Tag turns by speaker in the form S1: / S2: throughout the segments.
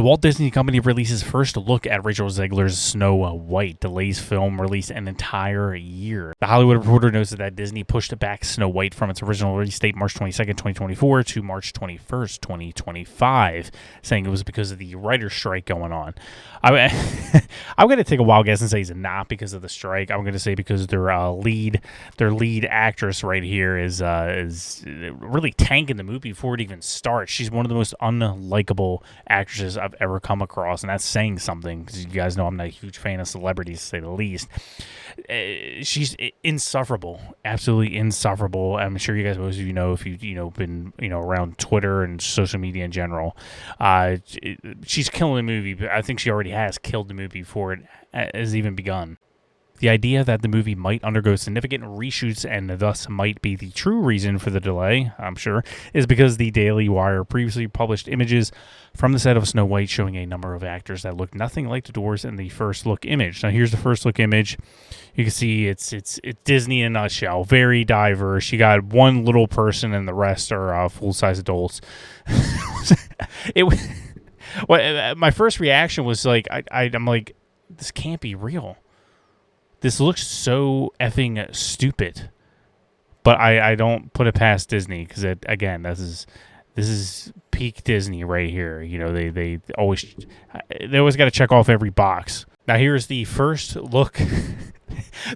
S1: The Walt Disney Company releases first look at Rachel Zegler's Snow White, delays film release an entire year. The Hollywood Reporter notes that Disney pushed back Snow White from its original release date, March 22nd, 2024, to March 21st, 2025, saying it was because of the writer's strike going on. I'm going to take a wild guess and say it's not because of the strike. I'm going to say because their lead actress right here is really tanking the movie before it even starts. She's one of the most unlikable actresses I've ever come across, and that's saying something because you guys know I'm not a huge fan of celebrities, to say the least. She's insufferable, absolutely insufferable. I'm sure you guys, most of you know, if you've been around Twitter and social media in general. She's killing the movie, but I think she already has killed the movie before it has even begun. The idea that the movie might undergo significant reshoots and thus might be the true reason for the delay, I'm sure, is because the Daily Wire previously published images from the set of Snow White showing a number of actors that look nothing like the dwarves in the first look image. Now here's the first look image. You can see it's Disney in a nutshell, very diverse. You got one little person and the rest are full-size adults. My first reaction was like, I'm like, this can't be real. This looks so effing stupid, but I don't put it past Disney because this is peak Disney right here. They always got to check off every box. Now here's the first look.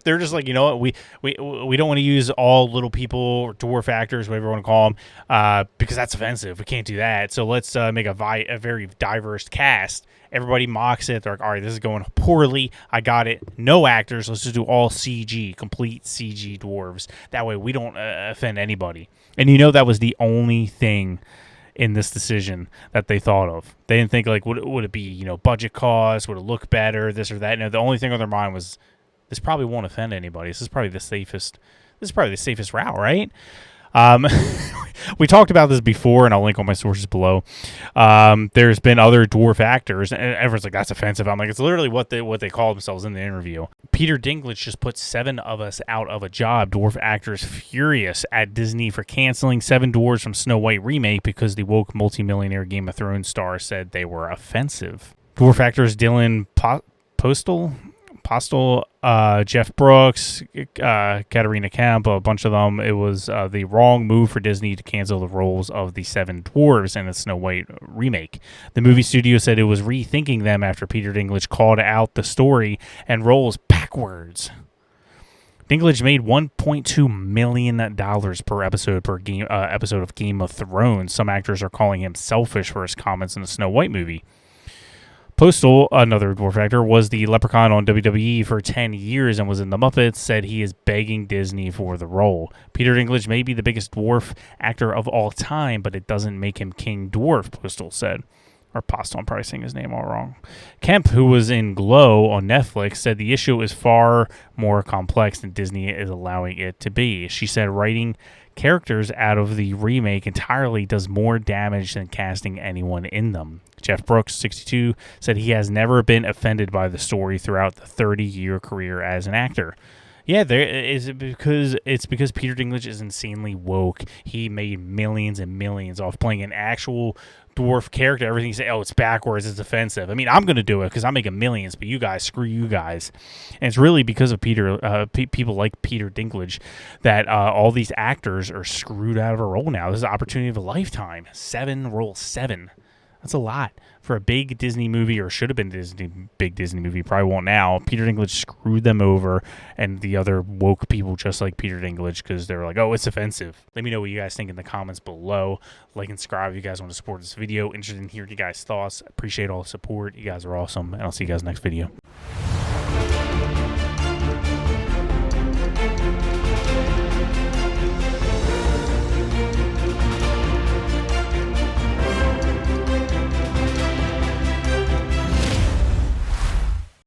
S1: They're just like, you know what, we don't want to use all little people or dwarf actors, whatever you want to call them, because that's offensive. We can't do that. So let's make a very diverse cast. Everybody mocks it. They're like, all right, this is going poorly. I got it. No actors. Let's just do all CG, complete CG dwarves. That way we don't offend anybody. And that was the only thing in this decision that they thought of. They didn't think like, would it be, budget costs? Would it look better? This or that? No, the only thing on their mind was, this probably won't offend anybody. This is probably the safest route, right? We talked about this before, and I'll link all my sources below. There's been other dwarf actors, and everyone's like, that's offensive. I'm like, it's literally what they call themselves in the interview. Peter Dinklage just put 7 of us out of a job. Dwarf actors furious at Disney for canceling 7 dwarves from Snow White remake because the woke multimillionaire Game of Thrones star said they were offensive. Dwarf actors Dylan Postel, Jeff Brooks, Katarina Kemp, a bunch of them. It was the wrong move for Disney to cancel the roles of the 7 dwarves in the Snow White remake. The movie studio said it was rethinking them after Peter Dinklage called out the story and roles backwards. Dinklage made $1.2 million per episode of Game of Thrones. Some actors are calling him selfish for his comments in the Snow White movie. Postal, another dwarf actor, was the leprechaun on WWE for 10 years and was in The Muppets, said he is begging Disney for the role. Peter Dinklage may be the biggest dwarf actor of all time, but it doesn't make him King Dwarf, Postal said. Or Postal, I'm probably saying his name all wrong. Kemp, who was in Glow on Netflix, said the issue is far more complex than Disney is allowing it to be. She said writing characters out of the remake entirely does more damage than casting anyone in them. Jeff Brooks, 62, said he has never been offended by the story throughout the 30-year career as an actor. Yeah, it's because Peter Dinklage is insanely woke. He made millions and millions off playing an actual dwarf character. Everything you say, oh, it's backwards, it's offensive. I mean, I'm going to do it because I'm making millions, but you guys, screw you guys. And it's really because of people like Peter Dinklage that all these actors are screwed out of a role now. This is the opportunity of a lifetime. 7 roles, 7. That's a lot for a big Disney movie, or should have been a big Disney movie. Probably won't now. Peter Dinklage screwed them over, and the other woke people just like Peter Dinklage because they're like, oh, it's offensive. Let me know what you guys think in the comments below. Like and subscribe if you guys want to support this video. Interested in hearing you guys' thoughts. Appreciate all the support. You guys are awesome, and I'll see you guys next video.